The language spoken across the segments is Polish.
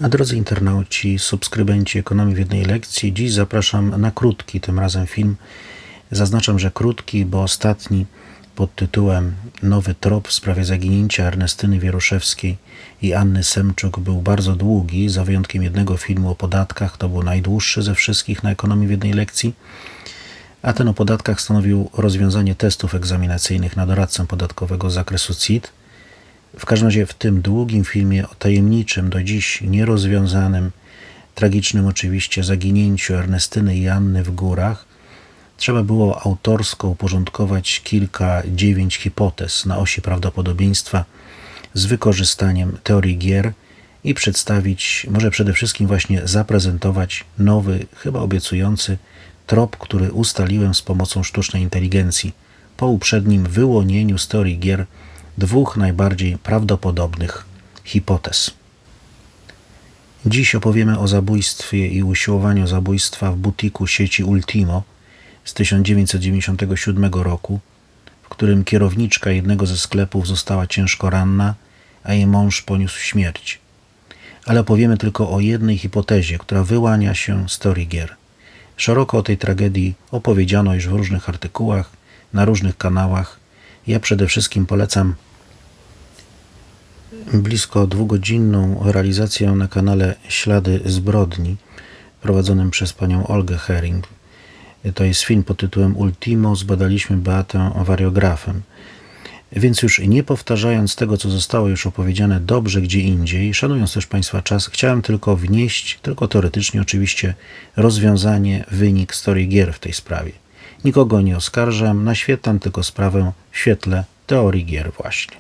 A drodzy internauci, subskrybenci Ekonomii w jednej lekcji, dziś zapraszam na krótki tym razem film. Zaznaczam, że krótki, bo ostatni pod tytułem Nowy trop w sprawie zaginięcia Ernestyny Wieruszewskiej i Anny Semczuk był bardzo długi, za wyjątkiem jednego filmu o podatkach. To był najdłuższy ze wszystkich na Ekonomii w jednej lekcji. A ten o podatkach stanowił rozwiązanie testów egzaminacyjnych na doradcę podatkowego z zakresu CIT. W każdym razie w tym długim filmie o tajemniczym, do dziś nierozwiązanym, tragicznym oczywiście zaginięciu Ernestyny i Anny w górach trzeba było autorsko uporządkować dziewięć hipotez na osi prawdopodobieństwa z wykorzystaniem teorii gier i przedstawić, może przede wszystkim właśnie zaprezentować nowy, chyba obiecujący trop, który ustaliłem z pomocą sztucznej inteligencji po uprzednim wyłonieniu z teorii gier dwóch najbardziej prawdopodobnych hipotez. Dziś opowiemy o zabójstwie i usiłowaniu zabójstwa w butiku sieci Ultimo z 1997 roku, w którym kierowniczka jednego ze sklepów została ciężko ranna, a jej mąż poniósł śmierć. Ale opowiemy tylko o jednej hipotezie, która wyłania się z teorii gier. Szeroko o tej tragedii opowiedziano już w różnych artykułach, na różnych kanałach. Ja przede wszystkim polecam blisko dwugodzinną realizację na kanale Ślady zbrodni, prowadzonym przez panią Olgę Hering. To jest film pod tytułem Ultimo, zbadaliśmy Beatę wariografem. Więc już nie powtarzając tego, co zostało już opowiedziane dobrze gdzie indziej, szanując też Państwa czas, chciałem tylko wnieść, tylko teoretycznie oczywiście, rozwiązanie, wynik z teorii gier w tej sprawie. Nikogo nie oskarżam, naświetlam tylko sprawę w świetle teorii gier właśnie.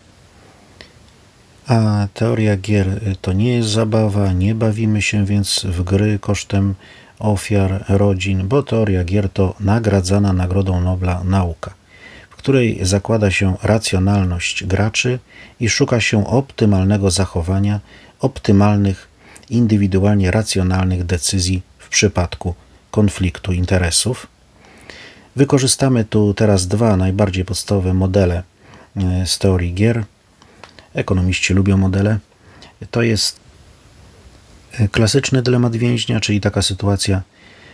A teoria gier to nie jest zabawa, nie bawimy się więc w gry kosztem ofiar, rodzin, bo teoria gier to nagradzana Nagrodą Nobla nauka, w której zakłada się racjonalność graczy i szuka się optymalnego zachowania, optymalnych, indywidualnie racjonalnych decyzji w przypadku konfliktu interesów. Wykorzystamy tu teraz dwa najbardziej podstawowe modele z teorii gier. Ekonomiści lubią modele. To jest klasyczny dylemat więźnia, czyli taka sytuacja,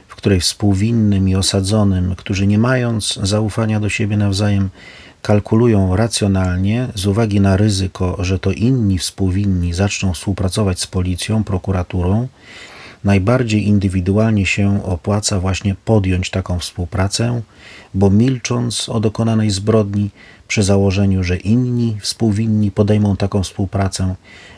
w której współwinnym i osadzonym, którzy nie mając zaufania do siebie nawzajem, kalkulują racjonalnie z uwagi na ryzyko, że to inni współwinni zaczną współpracować z policją, prokuraturą, najbardziej indywidualnie się opłaca właśnie podjąć taką współpracę, bo milcząc o dokonanej zbrodni, przy założeniu, że inni współwinni podejmą taką współpracę,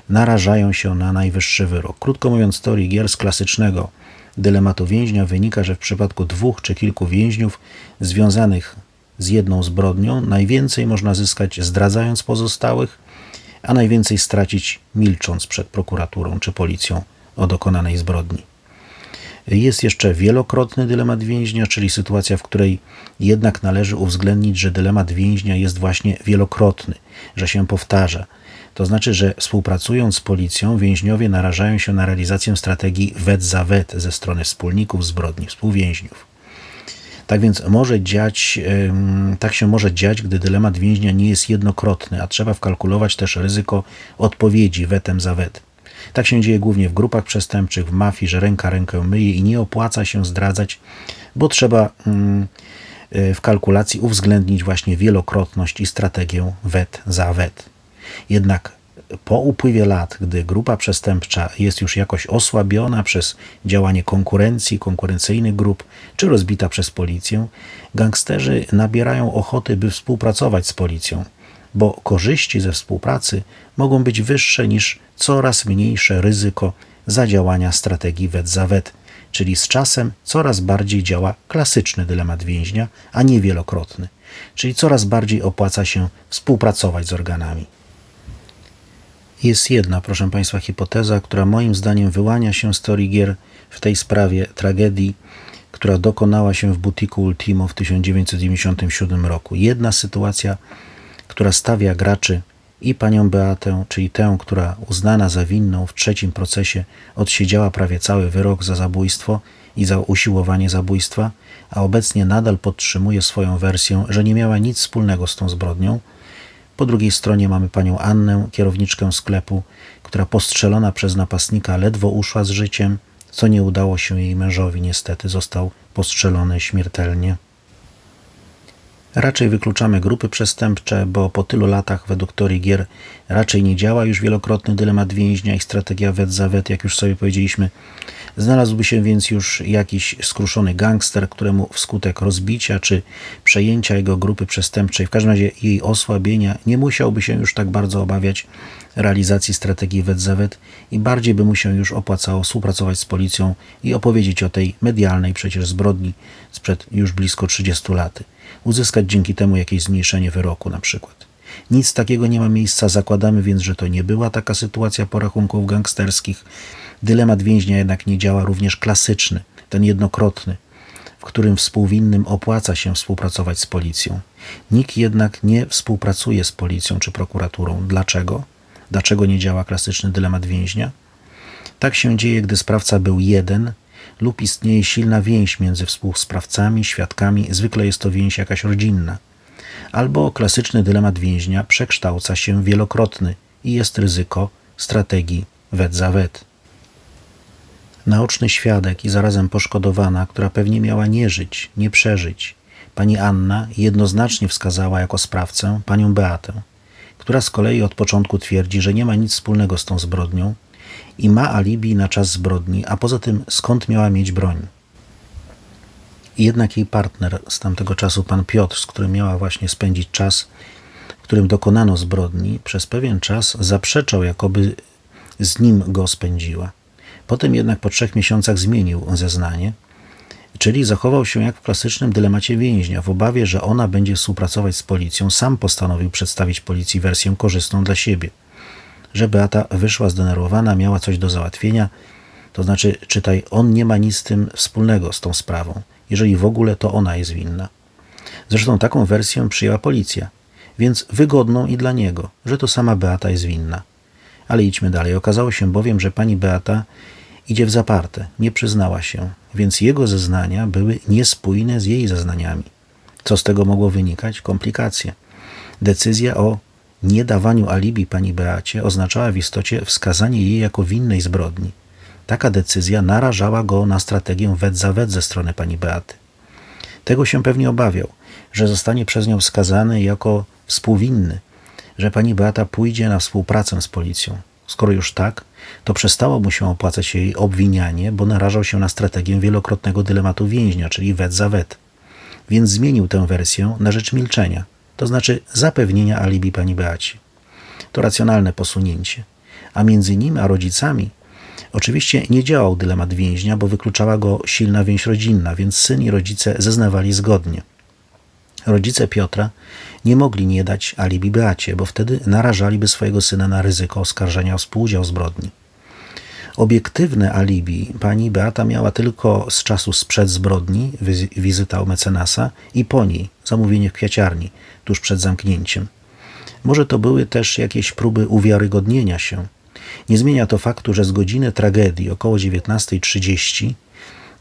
narażają się na najwyższy wyrok. Krótko mówiąc, z teorii gier z klasycznego dylematu więźnia wynika, że w przypadku dwóch czy kilku więźniów związanych z jedną zbrodnią najwięcej można zyskać zdradzając pozostałych, a najwięcej stracić milcząc przed prokuraturą czy policją o dokonanej zbrodni. Jest jeszcze wielokrotny dylemat więźnia, czyli sytuacja, w której jednak należy uwzględnić, że dylemat więźnia jest właśnie wielokrotny, że się powtarza. To znaczy, że współpracując z policją, więźniowie narażają się na realizację strategii wet za wet ze strony wspólników zbrodni, współwięźniów. Tak więc tak się może dziać, gdy dylemat więźnia nie jest jednokrotny, a trzeba wkalkulować też ryzyko odpowiedzi wetem za wet. Tak się dzieje głównie w grupach przestępczych, w mafii, że ręka rękę myje i nie opłaca się zdradzać, bo trzeba w kalkulacji uwzględnić właśnie wielokrotność i strategię wet za wet. Jednak po upływie lat, gdy grupa przestępcza jest już jakoś osłabiona przez działanie konkurencji, konkurencyjnych grup, czy rozbita przez policję, gangsterzy nabierają ochoty, by współpracować z policją, bo korzyści ze współpracy mogą być wyższe niż coraz mniejsze ryzyko zadziałania strategii wet za wet, czyli z czasem coraz bardziej działa klasyczny dylemat więźnia, a nie wielokrotny, czyli coraz bardziej opłaca się współpracować z organami. Jest jedna, proszę Państwa, hipoteza, która moim zdaniem wyłania się z teorii gier w tej sprawie tragedii, która dokonała się w butiku Ultimo w 1997 roku. Jedna sytuacja, która stawia graczy i panią Beatę, czyli tę, która uznana za winną w trzecim procesie odsiedziała prawie cały wyrok za zabójstwo i za usiłowanie zabójstwa, a obecnie nadal podtrzymuje swoją wersję, że nie miała nic wspólnego z tą zbrodnią, Po drugiej stronie mamy panią Annę, kierowniczkę sklepu, która postrzelona przez napastnika ledwo uszła z życiem, co nie udało się jej mężowi, niestety został postrzelony śmiertelnie. Raczej wykluczamy grupy przestępcze, bo po tylu latach według teorii gier raczej nie działa już wielokrotny dylemat więźnia i strategia wet za wet, jak już sobie powiedzieliśmy. Znalazłby się więc już jakiś skruszony gangster, któremu wskutek rozbicia czy przejęcia jego grupy przestępczej, w każdym razie jej osłabienia, nie musiałby się już tak bardzo obawiać realizacji strategii wet za wet i bardziej by mu się już opłacało współpracować z policją i opowiedzieć o tej medialnej przecież zbrodni sprzed już blisko 30 lat. Uzyskać dzięki temu jakieś zmniejszenie wyroku na przykład. Nic takiego nie ma miejsca, zakładamy więc, że to nie była taka sytuacja porachunków gangsterskich. Dylemat więźnia jednak nie działa, również klasyczny, ten jednokrotny, w którym współwinnym opłaca się współpracować z policją. Nikt jednak nie współpracuje z policją czy prokuraturą. Dlaczego? Dlaczego nie działa klasyczny dylemat więźnia? Tak się dzieje, gdy sprawca był jeden lub istnieje silna więź między współsprawcami, świadkami, zwykle jest to więź jakaś rodzinna. Albo klasyczny dylemat więźnia przekształca się w wielokrotny i jest ryzyko strategii wet za wet. Naoczny świadek i zarazem poszkodowana, która pewnie miała nie żyć, nie przeżyć, pani Anna jednoznacznie wskazała jako sprawcę panią Beatę, która z kolei od początku twierdzi, że nie ma nic wspólnego z tą zbrodnią i ma alibi na czas zbrodni, a poza tym skąd miała mieć broń. I jednak jej partner z tamtego czasu, pan Piotr, z którym miała właśnie spędzić czas, w którym dokonano zbrodni, przez pewien czas zaprzeczał, jakoby z nim go spędziła. Potem jednak po 3 miesiącach zmienił zeznanie, czyli zachował się jak w klasycznym dylemacie więźnia. W obawie, że ona będzie współpracować z policją, sam postanowił przedstawić policji wersję korzystną dla siebie. Że Beata wyszła zdenerwowana, miała coś do załatwienia, to znaczy, czytaj, on nie ma nic z tym wspólnego z tą sprawą. Jeżeli w ogóle, to ona jest winna. Zresztą taką wersję przyjęła policja, więc wygodną i dla niego, że to sama Beata jest winna. Ale idźmy dalej. Okazało się bowiem, że pani Beata idzie w zaparte, nie przyznała się, więc jego zeznania były niespójne z jej zeznaniami. Co z tego mogło wynikać? Komplikacje. Decyzja o niedawaniu alibi pani Beacie oznaczała w istocie wskazanie jej jako winnej zbrodni. Taka decyzja narażała go na strategię wet za wet ze strony pani Beaty. Tego się pewnie obawiał, że zostanie przez nią wskazany jako współwinny, że pani Beata pójdzie na współpracę z policją. Skoro już tak, to przestało mu się opłacać jej obwinianie, bo narażał się na strategię wielokrotnego dylematu więźnia, czyli wet za wet. Więc zmienił tę wersję na rzecz milczenia, to znaczy zapewnienia alibi pani Beaci. To racjonalne posunięcie. A między nim a rodzicami oczywiście nie działał dylemat więźnia, bo wykluczała go silna więź rodzinna, więc syn i rodzice zeznawali zgodnie. Rodzice Piotra nie mogli nie dać alibi Beacie, bo wtedy narażaliby swojego syna na ryzyko oskarżenia o współudział w zbrodni. Obiektywne alibi pani Beata miała tylko z czasu sprzed zbrodni, wizyta u mecenasa, i po niej zamówienie w kwiaciarni, tuż przed zamknięciem. Może to były też jakieś próby uwiarygodnienia się. Nie zmienia to faktu, że z godziny tragedii około 19:30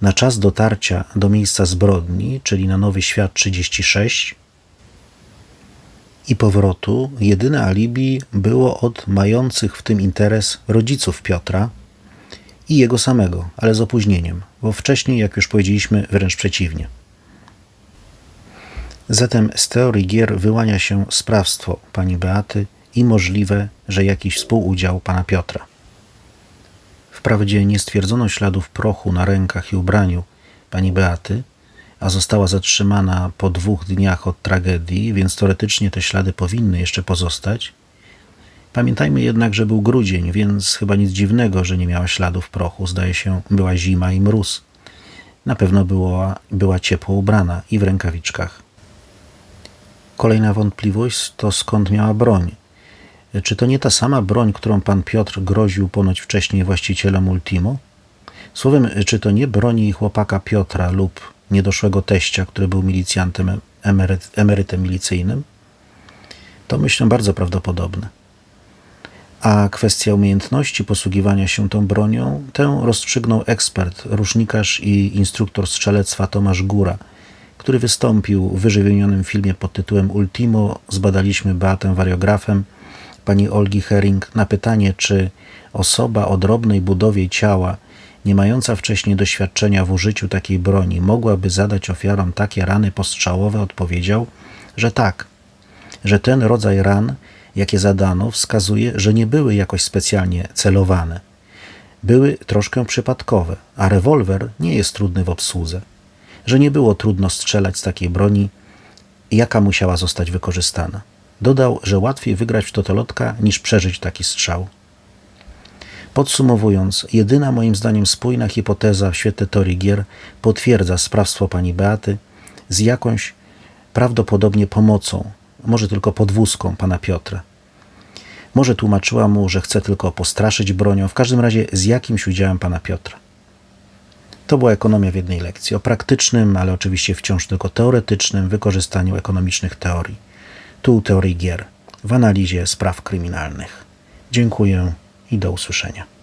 na czas dotarcia do miejsca zbrodni, czyli na Nowy Świat 36 i powrotu, jedyne alibi było od mających w tym interes rodziców Piotra i jego samego, ale z opóźnieniem, bo wcześniej, jak już powiedzieliśmy, wręcz przeciwnie. Zatem z teorii gier wyłania się sprawstwo pani Beaty i możliwe, że jakiś współudział pana Piotra. Wprawdzie nie stwierdzono śladów prochu na rękach i ubraniu pani Beaty, a została zatrzymana po 2 dniach od tragedii, więc teoretycznie te ślady powinny jeszcze pozostać. Pamiętajmy jednak, że był grudzień, więc chyba nic dziwnego, że nie miała śladów prochu. Zdaje się, była zima i mróz. Na pewno była ciepło ubrana i w rękawiczkach. Kolejna wątpliwość to skąd miała broń. Czy to nie ta sama broń, którą pan Piotr groził ponoć wcześniej właścicielom Ultimo? Słowem, czy to nie broń jej chłopaka Piotra lub niedoszłego teścia, który był milicjantem, emerytem milicyjnym? To myślę bardzo prawdopodobne. A kwestia umiejętności posługiwania się tą bronią, tę rozstrzygnął ekspert, rusznikarz i instruktor strzelectwa Tomasz Góra, który wystąpił w wyżej wymienionym filmie pod tytułem Ultimo, zbadaliśmy Beatę wariografem pani Olgi Hering na pytanie, czy osoba o drobnej budowie ciała, nie mająca wcześniej doświadczenia w użyciu takiej broni, mogłaby zadać ofiarom takie rany postrzałowe, odpowiedział, że tak, że ten rodzaj ran, jakie zadano, wskazuje, że nie były jakoś specjalnie celowane. Były troszkę przypadkowe, a rewolwer nie jest trudny w obsłudze. Że nie było trudno strzelać z takiej broni, jaka musiała zostać wykorzystana. Dodał, że łatwiej wygrać w totolotka niż przeżyć taki strzał. Podsumowując, jedyna moim zdaniem spójna hipoteza w świetle teorii gier potwierdza sprawstwo pani Beaty z jakąś prawdopodobnie pomocą, może tylko podwózką pana Piotra. Może tłumaczyła mu, że chce tylko postraszyć bronią, w każdym razie z jakimś udziałem pana Piotra. To była ekonomia w jednej lekcji, o praktycznym, ale oczywiście wciąż tylko teoretycznym wykorzystaniu ekonomicznych teorii. Tu teorii gier, w analizie spraw kryminalnych. Dziękuję i do usłyszenia.